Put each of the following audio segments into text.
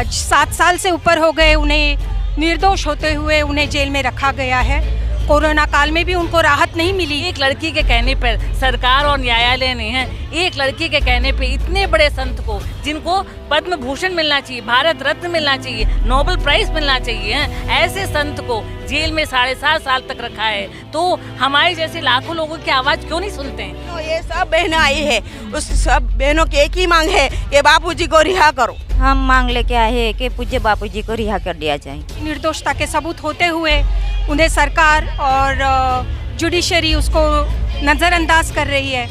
आज 7 साल से ऊपर हो गए उन्हें निर्दोष होते हुए उन्हें जेल में रखा गया है। कोरोना काल में भी उनको राहत नहीं मिली। एक लड़की के कहने पर सरकार और न्यायालय ने है, एक लड़की के कहने पे इतने बड़े संत को, जिनको पद्म भूषण मिलना चाहिए, भारत रत्न मिलना चाहिए, नोबेल प्राइज मिलना चाहिए, ऐसे संत को जेल में 7.5 साल तक रखा है। तो हमारे जैसे लाखों लोगों की आवाज क्यों नहीं सुनते हैं? तो ये सब बहनें आई है, उस सब बहनों की एक ही मांग है कि बापूजी को रिहा करो। हम मांग लेके आए हैं कि पूज्य बापूजी को रिहा कर दिया जाए। निर्दोषता के सबूत होते हुए उन्हें सरकार और जुडिशरी उसको नज़रअंदाज कर रही है।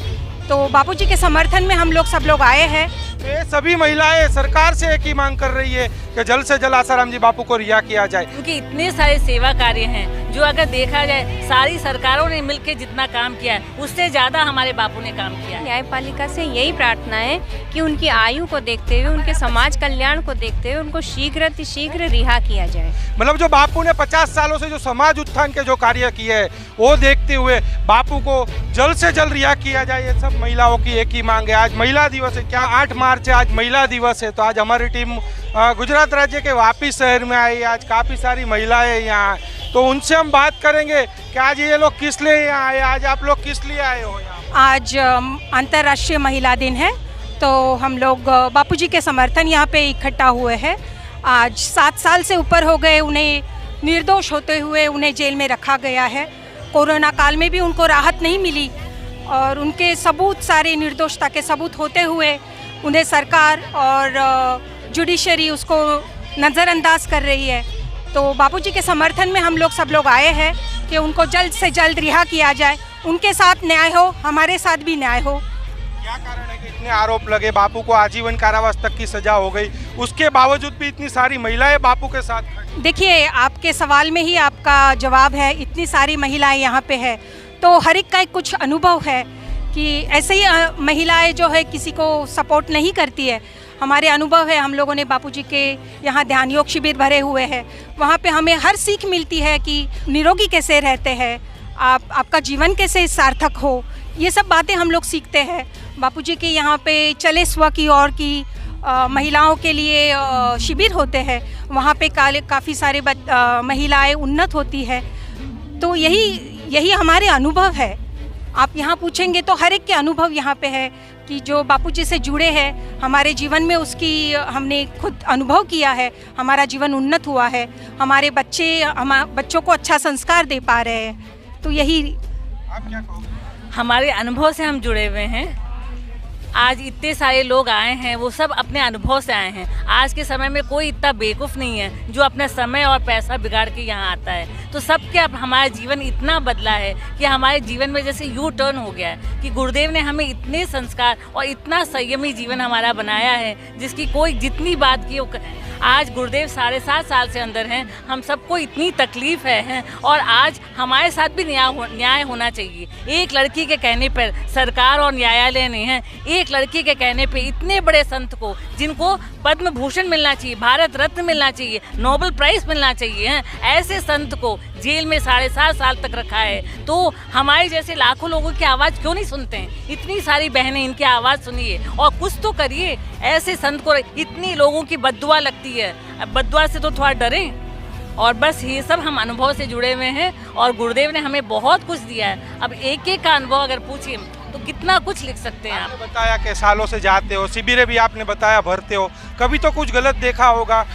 तो बापूजी के समर्थन में हम लोग सब लोग आए हैं। ये सभी महिलाएं सरकार से एक ही मांग कर रही है कि जल्द से जल्द आसाराम जी बापू को रिहा किया जाए, क्योंकि इतने सारे सेवा कार्य हैं जो अगर देखा जाए सारी सरकारों ने मिलकर जितना काम किया है उससे ज्यादा हमारे बापू ने काम किया है। न्यायपालिका से यही प्रार्थना है कि उनकी आयु को देखते हुए, उनके समाज कल्याण को देखते हुए उनको शीघ्र रिहा किया जाए। मतलब जो बापू ने 50 सालों से जो समाज उत्थान के जो कार्य किए हैं वो देखते हुए बापू को जल्द से जल्द रिहा किया जाए, ये सब महिलाओं की एक ही मांग है। आज महिला दिवस है, क्या 8 मार्च है, आज महिला दिवस है। तो आज हमारी टीम गुजरात राज्य के वापी शहर में आई। आज काफ़ी सारी महिलाएं यहाँ, तो उनसे हम बात करेंगे कि आज ये लोग किस लिए यहाँ आए, आज आप लोग किस लिए आए हो यहाँ? आज अंतर्राष्ट्रीय महिला दिन है, तो हम लोग बापूजी के समर्थन यहाँ पे इकट्ठा हुए हैं। आज 7 साल से ऊपर हो गए उन्हें निर्दोष होते हुए उन्हें जेल में रखा गया है। कोरोना काल में भी उनको राहत नहीं मिली और उनके सबूत, सारे निर्दोषता के सबूत होते हुए उन्हें सरकार और जुडिशरी उसको नज़रअंदाज कर रही है। तो बापूजी के समर्थन में हम लोग सब लोग आए हैं कि उनको जल्द से जल्द रिहा किया जाए। उनके साथ न्याय हो, हमारे साथ भी न्याय हो। क्या कारण है कि इतने आरोप लगे, बापू को आजीवन कारावास तक की सजा हो गई, उसके बावजूद भी इतनी सारी महिलाएं बापू के साथ खड़ी? देखिए, आपके सवाल में ही आपका जवाब है। इतनी सारी महिलाएं यहाँ पे है तो हर एक का एक कुछ अनुभव है कि ऐसे ही महिलाएं जो है किसी को सपोर्ट नहीं करती है। हमारे अनुभव है, हम लोगों ने बापूजी के यहाँ ध्यान योग शिविर भरे हुए हैं, वहाँ पे हमें हर सीख मिलती है कि निरोगी कैसे रहते हैं, आपका जीवन कैसे सार्थक हो, ये सब बातें हम लोग सीखते हैं। बापूजी के यहाँ पे चले स्व की ओर की महिलाओं के लिए शिविर होते हैं, वहाँ पे काफ़ी सारे महिलाएं उन्नत होती है। तो यही हमारे अनुभव है। आप यहाँ पूछेंगे तो हर एक के अनुभव यहाँ पे है कि जो बापूजी से जुड़े हैं, हमारे जीवन में उसकी हमने खुद अनुभव किया है, हमारा जीवन उन्नत हुआ है, हमारे बच्चों को अच्छा संस्कार दे पा रहे हैं। तो यही आप क्या कहोगे? हमारे अनुभव से हम जुड़े हुए हैं। आज इतने सारे लोग आए हैं, वो सब अपने अनुभव से आए हैं। आज के समय में कोई इतना बेवकूफ़ नहीं है जो अपना समय और पैसा बिगाड़ के यहाँ आता है। तो सबके अब हमारा जीवन इतना बदला है कि हमारे जीवन में जैसे यू टर्न हो गया है कि गुरुदेव ने हमें इतने संस्कार और इतना संयमी जीवन हमारा बनाया है जिसकी कोई जितनी बात की। आज गुरुदेव 7.5 साल से अंदर हैं, हम सबको इतनी तकलीफ़ है और आज हमारे साथ भी न्याय होना चाहिए। एक लड़की के कहने पर सरकार और न्यायालय ने है, एक लड़की के कहने पे इतने बड़े संत को, जिनको पद्म भूषण मिलना चाहिए, भारत रत्न मिलना चाहिए, नोबेल प्राइज मिलना चाहिए, ऐसे संत को जेल में 7.5 साल तक रखा है। तो हमारे जैसे लाखों लोगों की आवाज़ क्यों नहीं सुनते हैं? इतनी सारी बहनें, इनकी आवाज़ सुनिए और कुछ तो करिए। ऐसे संत को इतनी लोगों की बद्दुआ लगती है, अब बद्दुआ से तो थोड़ा डरें। और बस ये सब हम अनुभव से जुड़े हुए हैं और गुरुदेव ने हमें बहुत कुछ दिया है। अब एक एक का अनुभव अगर पूछिए तो कितना कुछ लिख सकते हैं। आपने बताया कि सालों से जाते हो, शिविरें भी आपने बताया भरते हो, कभी तो कुछ गलत देखा होगा?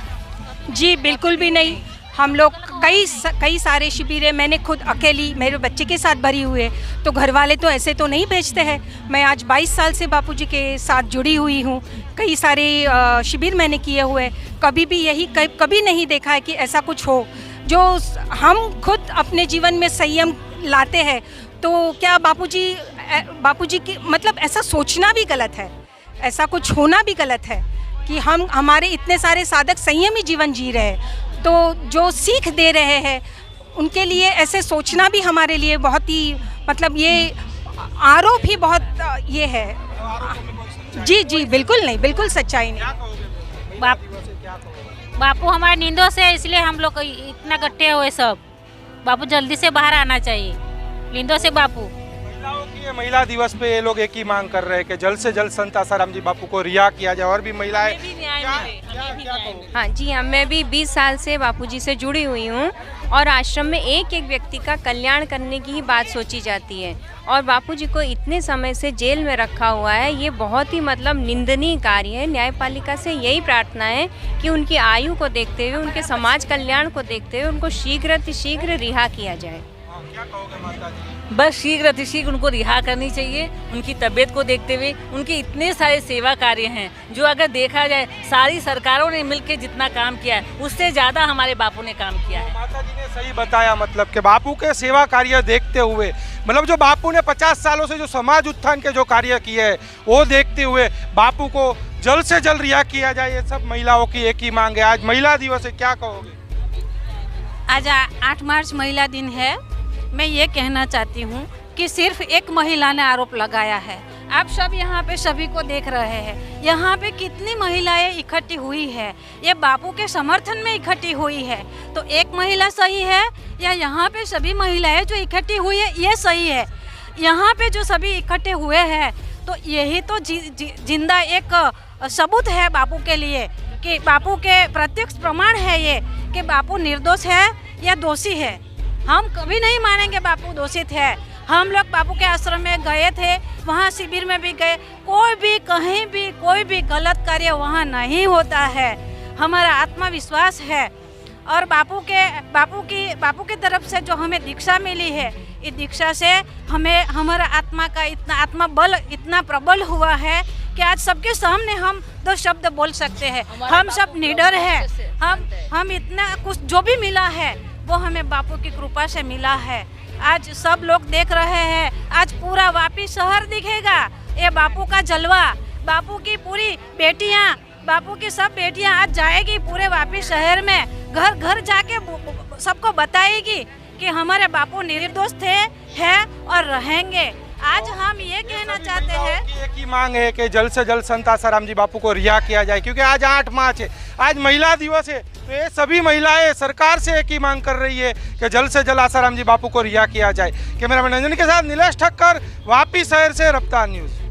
जी बिल्कुल भी नहीं। हम लोग कई सारे शिविरें मैंने खुद अकेली मेरे बच्चे के साथ भरी हुई है। तो घर वाले तो ऐसे तो नहीं भेजते हैं। मैं आज 22 साल से बापूजी के साथ जुड़ी हुई हूँ। कई सारे शिविर मैंने किए हुए, कभी भी कभी नहीं देखा है कि ऐसा कुछ हो। जो हम खुद अपने जीवन में संयम लाते हैं, तो क्या बापूजी की मतलब ऐसा सोचना भी गलत है, ऐसा कुछ होना भी गलत है कि हमारे इतने सारे साधक संयमी जीवन जी रहे हैं। तो जो सीख दे रहे हैं उनके लिए ऐसे सोचना भी हमारे लिए बहुत ही मतलब ये आरोप ही बहुत ये है। जी बिल्कुल नहीं, बिल्कुल सच्चाई नहीं। बापू हमारे नींदों से, इसलिए हम लोग इतना इकट्ठे हुए सब। बापू जल्दी से बाहर आना चाहिए नींदों से। बापू महिलाओं की ये महिला दिवस पे ये लोग एक ही मांग कर रहे हैं कि जल्द से जल्द संत आसाराम जी बापू को रिहा किया जाए और भी महिलाएं हमें भी न्याय क्या मिले, हमें भी क्या न्याय कहोगे? हाँ जी हाँ, मैं भी 20 साल से बापूजी से जुड़ी हुई हूँ और आश्रम में एक एक व्यक्ति का कल्याण करने की ही बात सोची जाती है। और बापूजी को इतने समय से जेल में रखा हुआ है, ये बहुत ही मतलब निंदनीय कार्य है। न्यायपालिका से यही प्रार्थना है कि उनकी आयु को देखते हुए, उनके समाज कल्याण को देखते हुए उनको शीघ्र रिहा किया जाए। हाँ, क्या कहोगे माता जी? बस शीघ्र अतिशीघ्र उनको रिहा करनी चाहिए। उनकी तबीयत को देखते हुए उनके इतने सारे सेवा कार्य हैं जो अगर देखा जाए सारी सरकारों ने मिलकर जितना काम किया है उससे ज़्यादा हमारे बापू ने काम किया है। माता जी ने सही बताया, मतलब कि बापू के सेवा कार्य देखते हुए, मतलब जो बापू ने 50 सालों से जो समाज उत्थान के जो कार्य किए हैं वो देखते हुए बापू को जल्द से जल्द रिहा किया जाए, ये सब महिलाओं की एक ही मांग है। आज महिला दिवस है, क्या कहोगे? आज 8 मार्च महिला दिन है। मैं ये कहना चाहती हूँ कि सिर्फ एक महिला ने आरोप लगाया है। आप सब यहाँ पे सभी को देख रहे हैं, यहाँ पे कितनी महिलाएं इकट्ठी हुई है, ये बापू के समर्थन में इकट्ठी हुई है। तो एक महिला सही है या यहाँ पे सभी महिलाएं जो इकट्ठी हुई है ये सही है? यहाँ पे जो सभी इकट्ठे हुए हैं तो यही तो जिंदा एक सबूत है बापू के लिए कि बापू के प्रत्यक्ष प्रमाण है ये कि बापू निर्दोष है या दोषी है। हम कभी नहीं मानेंगे बापू दोषित है। हम लोग बापू के आश्रम में गए थे, वहाँ शिविर में भी गए, कोई भी कहीं भी कोई भी गलत कार्य वहाँ नहीं होता है। हमारा आत्मविश्वास है और बापू की तरफ से जो हमें दीक्षा मिली है, इस दीक्षा से हमें हमारा आत्मा का इतना आत्मबल इतना प्रबल हुआ है कि आज सबके सामने हम 2 शब्द बोल सकते हैं। हम सब निडर हैं। हम इतना कुछ जो भी मिला है वो हमें बापू की कृपा से मिला है। आज सब लोग देख रहे हैं, आज पूरा वापी शहर दिखेगा। ये बापू का जलवा, बापू की पूरी बेटियां, बापू की सब बेटियां आज जाएगी पूरे वापी शहर में, घर घर जाके सबको बताएगी कि हमारे बापू निर्दोष थे, हैं और रहेंगे। आज हम ये कहना चाहते हैं, एक ही मांग है कि जल्द से जल्द संत आसाराम जी बापू को रिहा किया जाए, क्योंकि आज 8 मार्च है, आज महिला दिवस है। तो ये सभी महिलाएं सरकार से एक ही मांग कर रही है कि जल्द से जल्द आसाराम जी बापू को रिहा किया जाए। कैमरामैन रंजन के साथ नीलेश ठक्कर, वापी शहर से रफ्तार न्यूज़।